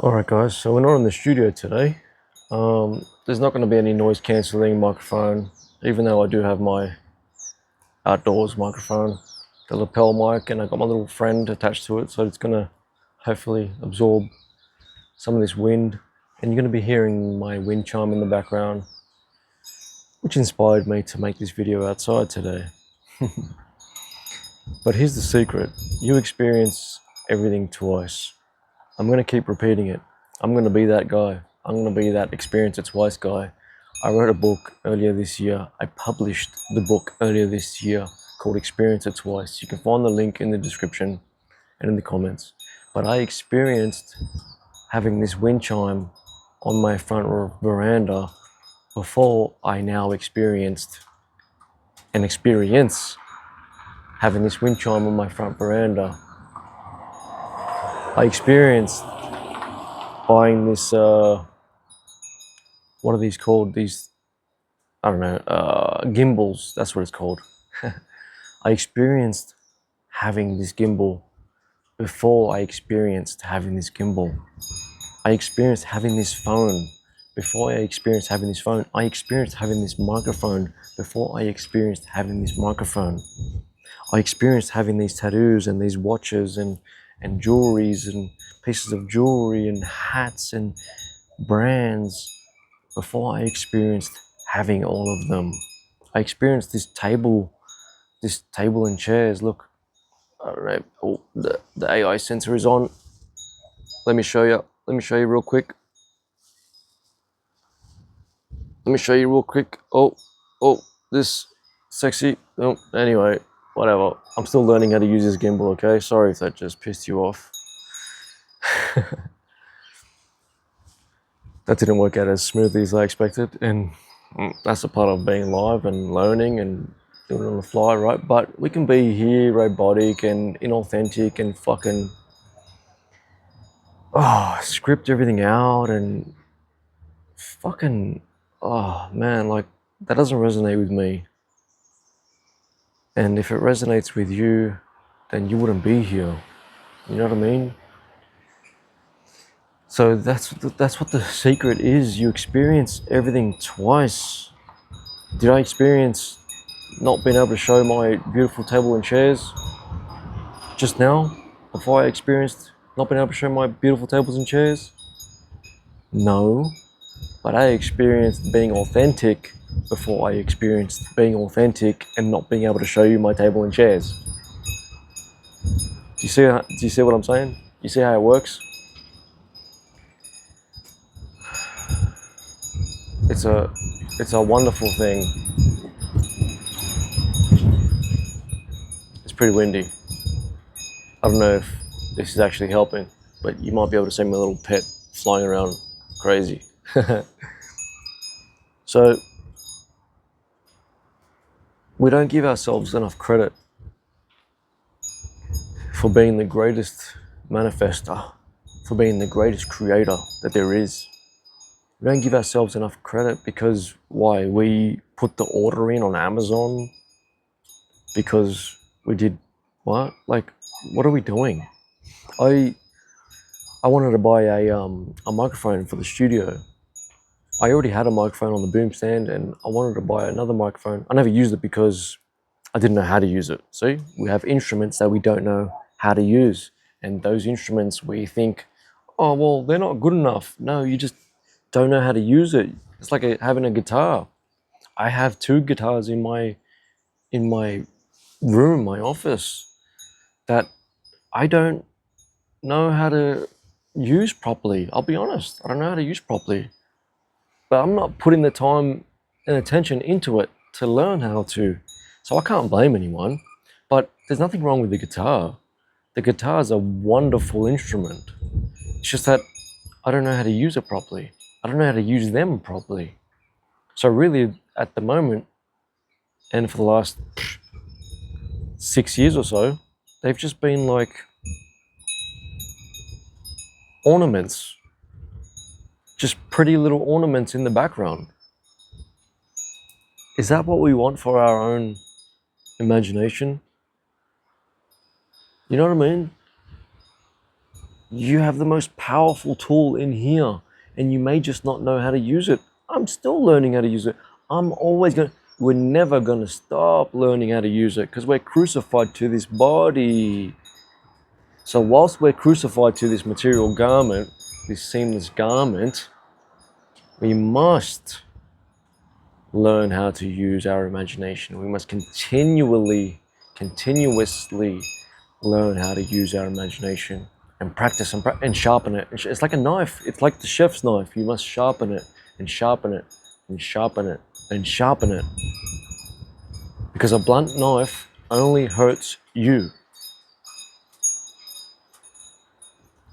Alright guys, so we're not in the studio today. There's not going to be any noise cancelling microphone, even though I do have my outdoors microphone, the lapel mic, and I got my little friend attached to it, so it's going to hopefully absorb some of this wind. And you're going to be hearing my wind chime in the background, which inspired me to make this video outside today. But here's the secret: you experience everything twice. I'm going to keep repeating it. I'm going to be that guy. I'm going to be that experience it twice guy. I wrote a book earlier this year. I published the book earlier this year called Experience It Twice. You can find the link in the description and in the comments. But I experienced having this wind chime on my front veranda before I now experienced and experience having this wind chime on my front veranda. I experienced buying this, what are these called? These, I don't know, gimbals, that's what it's called. I experienced having this gimbal before I experienced having this gimbal. I experienced having this phone before I experienced having this phone. I experienced having this microphone before I experienced having this microphone. I experienced having these tattoos and these watches and jewelries and pieces of jewelry and hats and brands before I experienced having all of them. I experienced this table and chairs. Look, I don't know. Oh, the AI sensor is on. Let me show you. Let me show you real quick. Oh, this sexy. Oh, anyway, whatever. I'm still learning how to use this gimbal, okay? Sorry if that just pissed you off. That didn't work out as smoothly as I expected, and that's a part of being live and learning and doing it on the fly, right? But we can be here robotic and inauthentic and fucking script everything out and fucking, oh man, like that doesn't resonate with me. And if it resonates with you, then you wouldn't be here. You know what I mean? So that's what the secret is. You experience everything twice. Did I experience not being able to show my beautiful table and chairs just now, before I experienced not being able to show my beautiful tables and chairs? No, but I experienced being authentic before I experienced being authentic and not being able to show you my table and chairs. Do you see what I'm saying? You see how it works? It's a wonderful thing. It's pretty windy. I don't know if this is actually helping, but you might be able to see my little pet flying around crazy. So we don't give ourselves enough credit for being the greatest manifester, for being the greatest creator that there is. We don't give ourselves enough credit because why? We put the order in on Amazon because we did what? Like, what are we doing? I wanted to buy a microphone for the studio. I already had a microphone on the boom stand and I wanted to buy another microphone. I never used it because I didn't know how to use it. See, we have instruments that we don't know how to use. And those instruments we think, oh, well, they're not good enough. No, you just don't know how to use it. It's like having a guitar. I have two guitars in my room, my office, that I don't know how to use properly. I'll be honest, I don't know how to use properly. But I'm not putting the time and attention into it to learn how to. So I can't blame anyone. But there's nothing wrong with the guitar. The guitar is a wonderful instrument. It's just that I don't know how to use it properly. I don't know how to use them properly. So really, at the moment, and for the last 6 years or so, they've just been like ornaments. Just pretty little ornaments in the background. Is that what we want for our own imagination? You know what I mean? You have the most powerful tool in here, and you may just not know how to use it. I'm still learning how to use it. We're never gonna stop learning how to use it because we're crucified to this body. So whilst we're crucified to this material garment, this seamless garment, we must learn how to use our imagination. We must continuously learn how to use our imagination and practice and sharpen it. It's like a knife. It's like the chef's knife. You must sharpen it and sharpen it and sharpen it and sharpen it. Because a blunt knife only hurts you.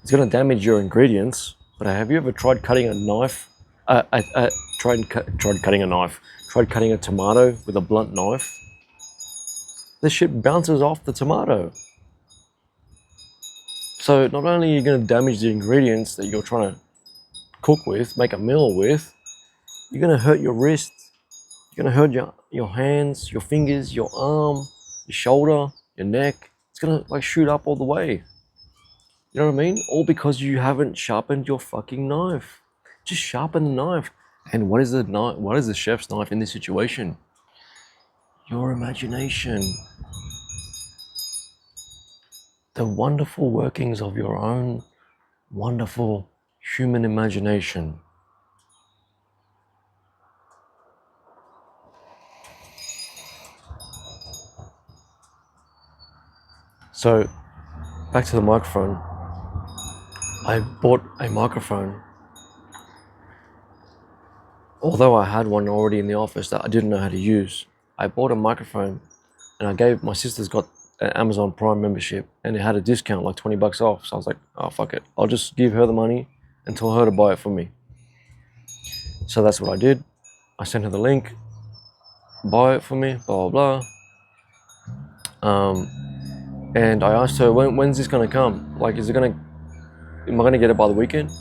It's going to damage your ingredients. But have you ever tried cutting a knife? Tried cutting a knife. Tried cutting a tomato with a blunt knife. This shit bounces off the tomato. So not only are you going to damage the ingredients that you're trying to cook with, make a meal with, you're going to hurt your wrists. You're going to hurt your hands, your fingers, your arm, your shoulder, your neck. It's going to like shoot up all the way. You know what I mean? All because you haven't sharpened your fucking knife. Just sharpen the knife. And what is the knife? What is the chef's knife in this situation? Your imagination. The wonderful workings of your own wonderful human imagination. So, back to the microphone. I bought a microphone. Although I had one already in the office that I didn't know how to use, I bought a microphone and my sister's got an Amazon Prime membership and it had a discount, like $20 off. So I was like, oh, fuck it. I'll just give her the money and tell her to buy it for me. So that's what I did. I sent her the link, buy it for me, blah, blah, blah. And I asked her, when's this gonna come? Like, am I gonna get it by the weekend?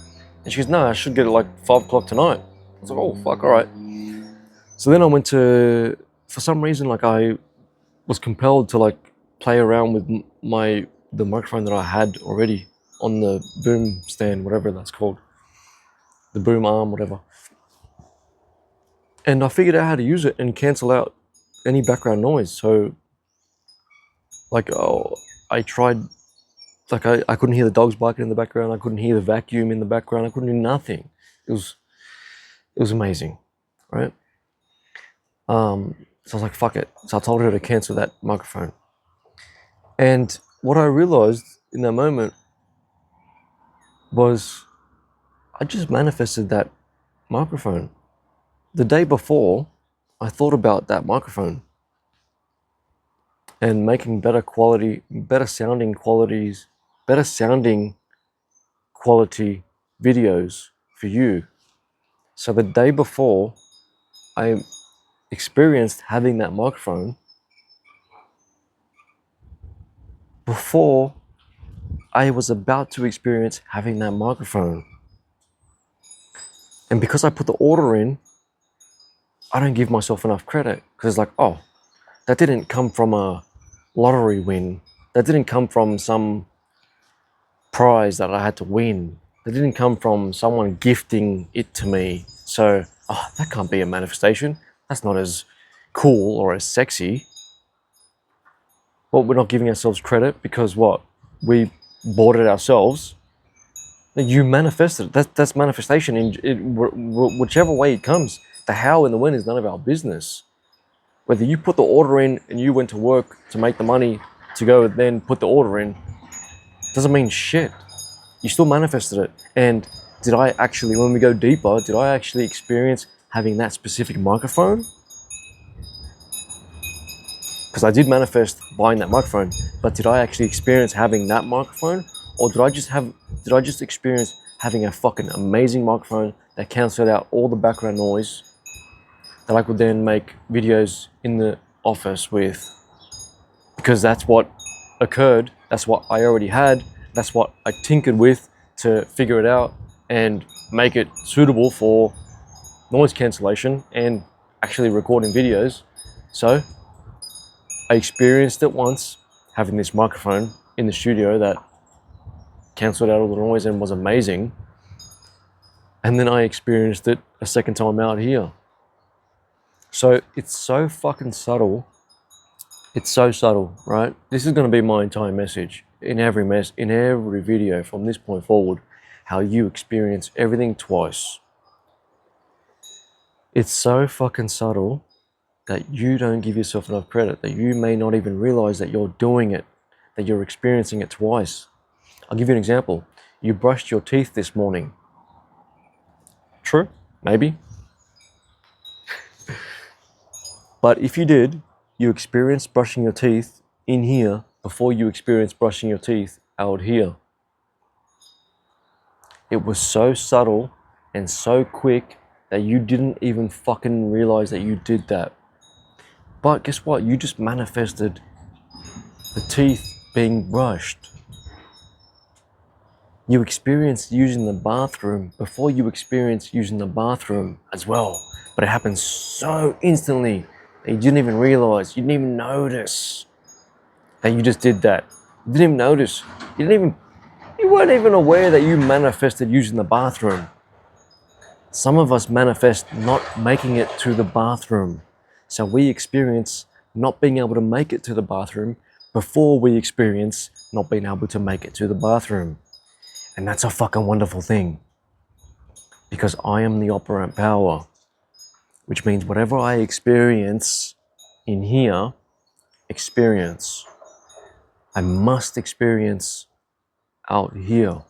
And she goes, no, I should get it like 5 o'clock tonight. I was like, oh, fuck, all right. So then I went to, for some reason, like I was compelled to like play around with the microphone that I had already on the boom stand, whatever that's called. The boom arm, whatever. And I figured out how to use it and cancel out any background noise. So like, I tried, like I couldn't hear the dogs barking in the background. I couldn't hear the vacuum in the background. I couldn't hear nothing. It was amazing, right? So I was like, fuck it. So I told her to cancel that microphone. And what I realized in that moment was I just manifested that microphone. The day before, I thought about that microphone and making better sounding quality videos for you. So the day before I experienced having that microphone, before I was about to experience having that microphone. And because I put the order in, I don't give myself enough credit because it's like, oh, that didn't come from a lottery win. That didn't come from some prize that I had to win. That didn't come from someone gifting it to me. So, that can't be a manifestation. That's not as cool or as sexy. Well, we're not giving ourselves credit because what? We bought it ourselves. You manifested it. That's manifestation in whichever way it comes. The how and the when is none of our business. Whether you put the order in and you went to work to make the money to go and then put the order in, doesn't mean shit. You still manifested it. And did I actually, when we go deeper, did I actually experience having that specific microphone? Because I did manifest buying that microphone, but did I actually experience having that microphone? Or did I just experience having a fucking amazing microphone that canceled out all the background noise that I could then make videos in the office with? Because that's what occurred, that's what I already had, that's what I tinkered with to figure it out and make it suitable for noise cancellation and actually recording videos. So I experienced it once, having this microphone in the studio that cancelled out all the noise and was amazing. And then I experienced it a second time out here. So it's so fucking subtle. It's so subtle, right? This is going to be my entire message in every video from this point forward, how you experience everything twice. It's so fucking subtle that you don't give yourself enough credit, that you may not even realize that you're doing it, that you're experiencing it twice. I'll give you an example. You brushed your teeth this morning. True, maybe. But if you did, you experienced brushing your teeth in here before you experienced brushing your teeth out here. It was so subtle and so quick that you didn't even fucking realize that you did that. But guess what? You just manifested the teeth being brushed. You experienced using the bathroom before you experienced using the bathroom as well. But it happened so instantly that you didn't even realize, you didn't even notice that you just did that. You didn't even notice. You weren't even aware that you manifested using the bathroom. Some of us manifest not making it to the bathroom. So we experience not being able to make it to the bathroom before we experience not being able to make it to the bathroom. And that's a fucking wonderful thing. Because I am the operant power. Which means whatever I experience in here, I must experience out here.